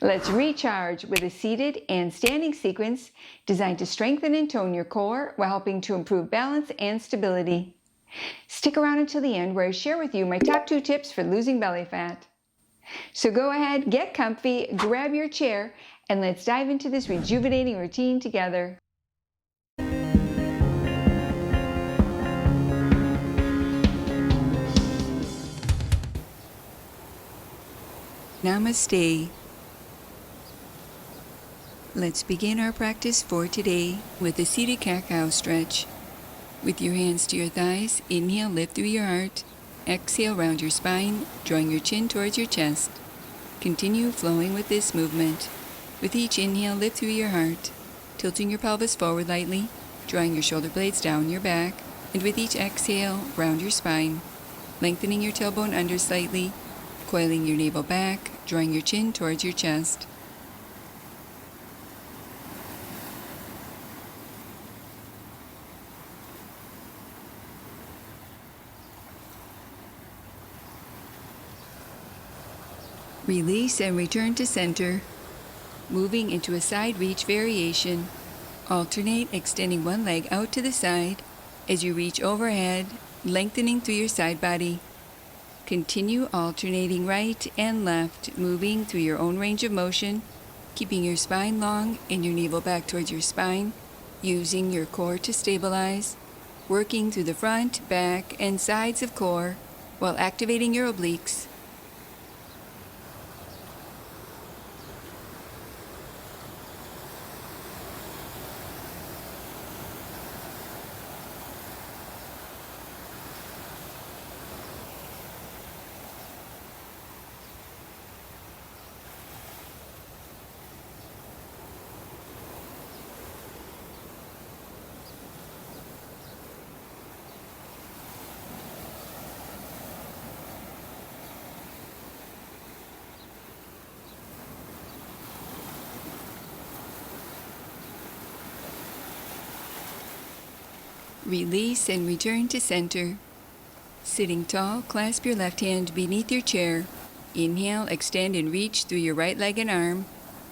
Let's recharge with a seated and standing sequence designed to strengthen and tone your core while helping to improve balance and stability. Stick around until the end where I share with you my top 2 tips for losing belly fat. So go ahead, get comfy, grab your chair, and let's dive into this rejuvenating routine together. Namaste. Let's begin our practice for today with a seated cat-cow stretch. With your hands to your thighs, inhale, lift through your heart. Exhale, round your spine, drawing your chin towards your chest. Continue flowing with this movement. With each inhale, lift through your heart, tilting your pelvis forward lightly, drawing your shoulder blades down your back, and with each exhale, round your spine, lengthening your tailbone under slightly, coiling your navel back, drawing your chin towards your chest. Release and return to center, moving into a side reach variation. Alternate extending one leg out to the side as you reach overhead, lengthening through your side body. Continue alternating right and left, moving through your own range of motion, keeping your spine long and your navel back towards your spine, using your core to stabilize, working through the front, back, and sides of core while activating your obliques. Release and return to center. Sitting tall, clasp your left hand beneath your chair. Inhale, extend and reach through your right leg and arm.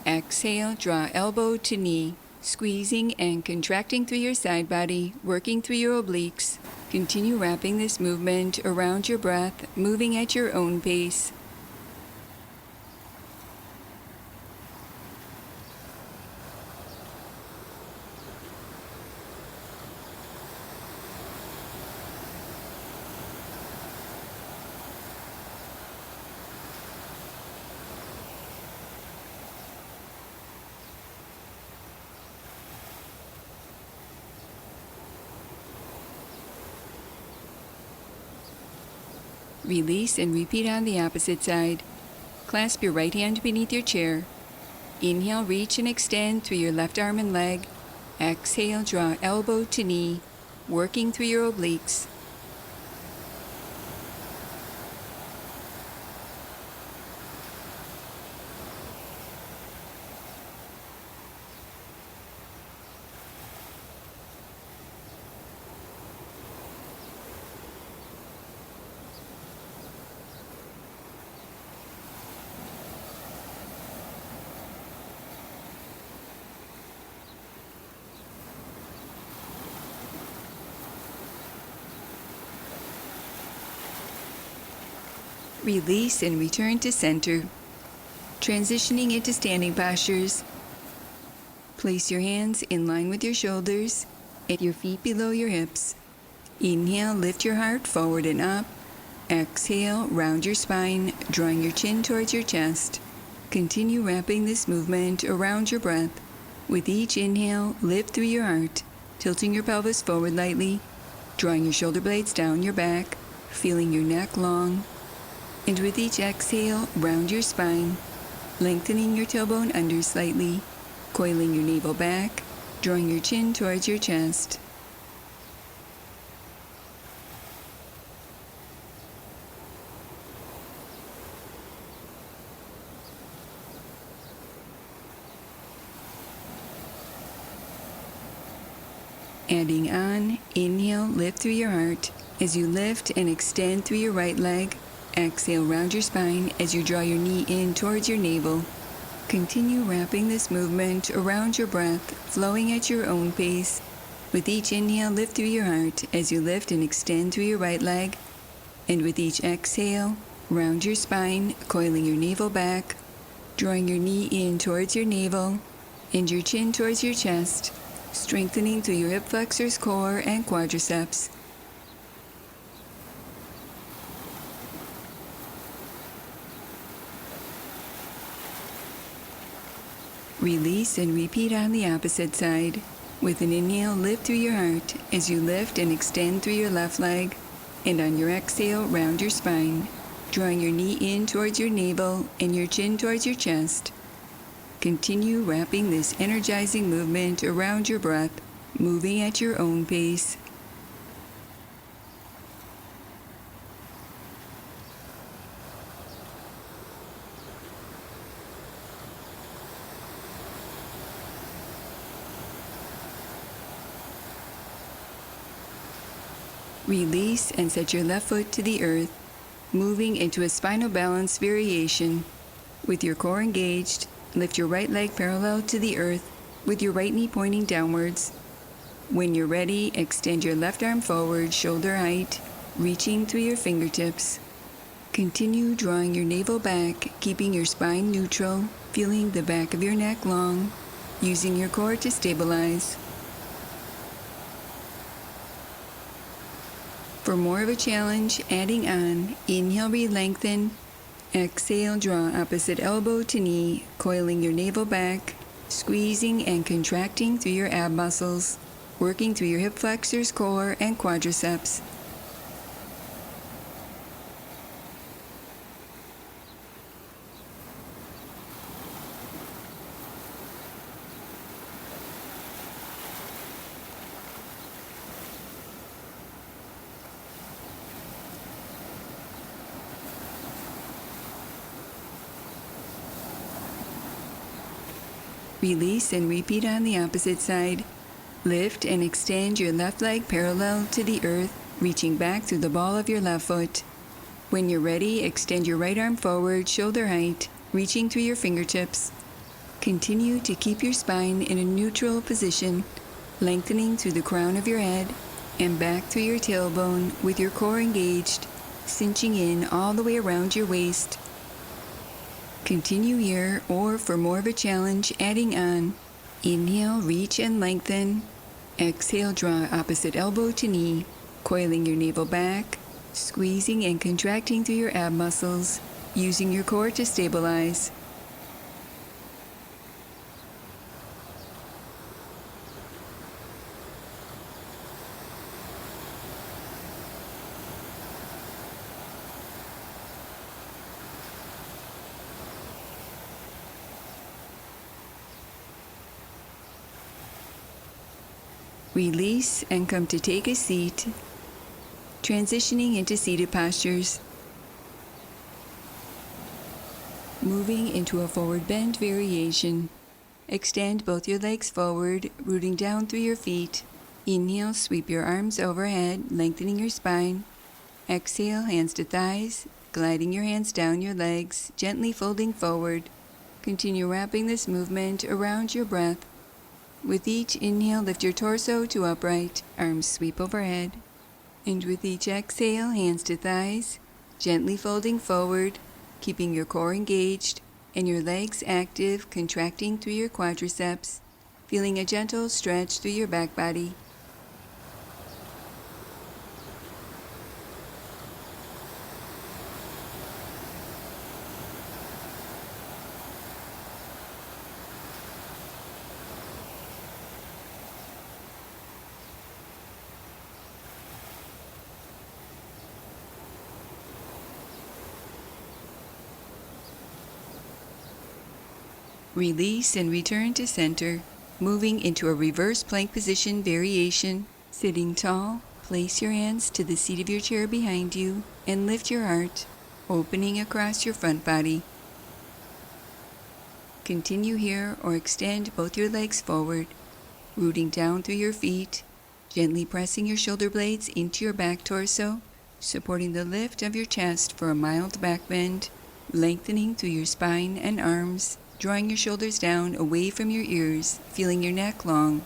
Exhale, draw elbow to knee, squeezing and contracting through your side body, working through your obliques. Continue wrapping this movement around your breath, moving at your own pace. Release and repeat on the opposite side. Clasp your right hand beneath your chair. Inhale, reach and extend through your left arm and leg. Exhale, draw elbow to knee, working through your obliques. Release and return to center. Transitioning into standing postures. Place your hands in line with your shoulders and your feet below your hips. Inhale, lift your heart forward and up. Exhale, round your spine, drawing your chin towards your chest. Continue wrapping this movement around your breath. With each inhale, lift through your heart, tilting your pelvis forward lightly, drawing your shoulder blades down your back, feeling your neck long. And with each exhale, round your spine, lengthening your tailbone under slightly, coiling your navel back, drawing your chin towards your chest. Adding on, inhale, lift through your heart. As you lift and extend through your right leg, exhale, round your spine as you draw your knee in towards your navel. Continue wrapping this movement around your breath, flowing at your own pace. With each inhale, lift through your heart as you lift and extend through your right leg. And with each exhale, round your spine, coiling your navel back, drawing your knee in towards your navel and your chin towards your chest, strengthening through your hip flexors, core, and quadriceps. Release and repeat on the opposite side. With an inhale, lift through your heart as you lift and extend through your left leg, and on your exhale, round your spine, drawing your knee in towards your navel and your chin towards your chest. Continue wrapping this energizing movement around your breath, moving at your own pace. Release and set your left foot to the earth, moving into a spinal balance variation. With your core engaged, lift your right leg parallel to the earth with your right knee pointing downwards. When you're ready, extend your left arm forward, shoulder height, reaching through your fingertips. Continue drawing your navel back, keeping your spine neutral, feeling the back of your neck long, using your core to stabilize. For more of a challenge, adding on, inhale, re-lengthen. Exhale, draw opposite elbow to knee, coiling your navel back, squeezing and contracting through your ab muscles, working through your hip flexors, core, and quadriceps. Release and repeat on the opposite side. Lift and extend your left leg parallel to the earth, reaching back through the ball of your left foot. When you're ready, extend your right arm forward, shoulder height, reaching through your fingertips. Continue to keep your spine in a neutral position, lengthening through the crown of your head and back through your tailbone with your core engaged, cinching in all the way around your waist. Continue here, or for more of a challenge, adding on. Inhale, reach and lengthen. Exhale, draw opposite elbow to knee, coiling your navel back, squeezing and contracting through your ab muscles, using your core to stabilize. Release and come to take a seat, transitioning into seated postures. Moving into a forward bend variation. Extend both your legs forward, rooting down through your feet. Inhale, sweep your arms overhead, lengthening your spine. Exhale, hands to thighs, gliding your hands down your legs, gently folding forward. Continue wrapping this movement around your breath. With each inhale, lift your torso to upright, arms sweep overhead. And with each exhale, hands to thighs, gently folding forward, keeping your core engaged and your legs active, contracting through your quadriceps, feeling a gentle stretch through your back body. Release and return to center, moving into a reverse plank position variation. Sitting tall, place your hands to the seat of your chair behind you and lift your heart, opening across your front body. Continue here or extend both your legs forward, rooting down through your feet, gently pressing your shoulder blades into your back torso, supporting the lift of your chest for a mild back bend, lengthening through your spine and arms, drawing your shoulders down away from your ears, feeling your neck long.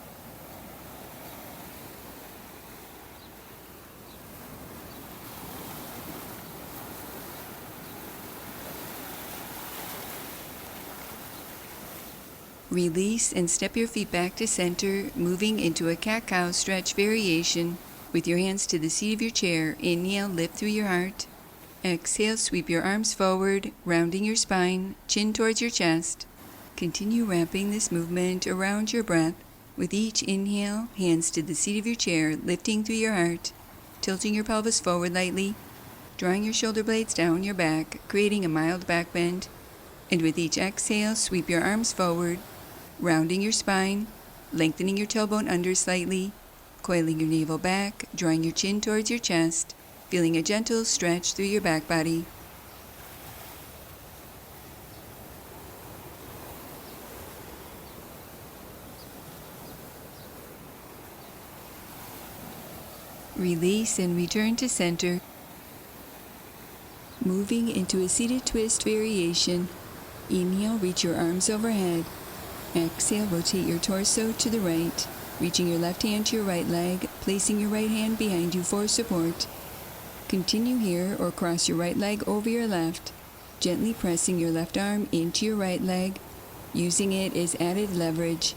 Release and step your feet back to center, moving into a cat-cow stretch variation with your hands to the seat of your chair. Inhale, lift through your heart. Exhale, sweep your arms forward, rounding your spine, chin towards your chest. Continue wrapping this movement around your breath. With each inhale, hands to the seat of your chair, lifting through your heart, tilting your pelvis forward lightly, drawing your shoulder blades down your back, creating a mild back bend. And with each exhale, sweep your arms forward, rounding your spine, lengthening your tailbone under slightly, coiling your navel back, drawing your chin towards your chest, feeling a gentle stretch through your back body. Release and return to center, moving into a seated twist variation. Inhale, reach your arms overhead. Exhale, rotate your torso to the right, reaching your left hand to your right leg, placing your right hand behind you for support. Continue here or cross your right leg over your left, gently pressing your left arm into your right leg, using it as added leverage,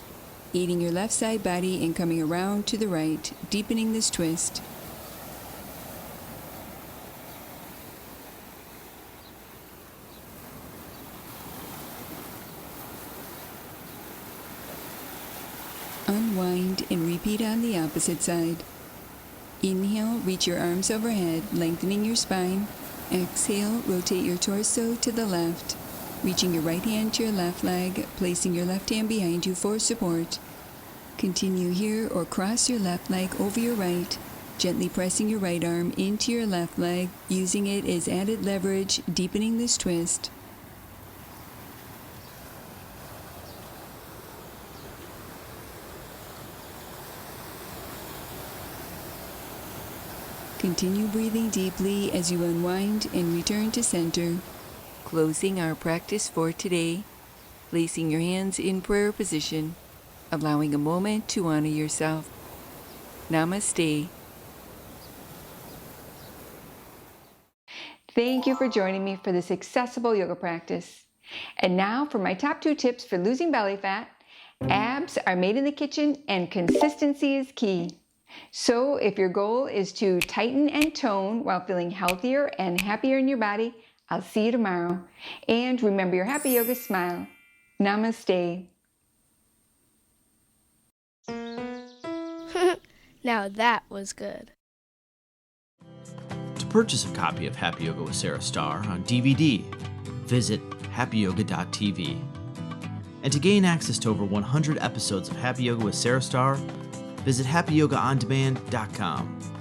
aiding your left side body and coming around to the right, deepening this twist. Unwind and repeat on the opposite side. Inhale, reach your arms overhead, lengthening your spine. Exhale, rotate your torso to the left, reaching your right hand to your left leg, placing your left hand behind you for support. Continue here or cross your left leg over your right, gently pressing your right arm into your left leg, using it as added leverage, deepening this twist. Continue breathing deeply as you unwind and return to center. Closing our practice for today, placing your hands in prayer position, allowing a moment to honor yourself. Namaste. Thank you for joining me for this accessible yoga practice. And now for my top 2 tips for losing belly fat. Abs are made in the kitchen and consistency is key. So if your goal is to tighten and tone while feeling healthier and happier in your body, I'll see you tomorrow. And remember your happy yoga smile. Namaste. Now that was good. To purchase a copy of Happy Yoga with Sarah Starr on DVD, visit happyyoga.tv. And to gain access to over 100 episodes of Happy Yoga with Sarah Starr, visit happyyogaondemand.com.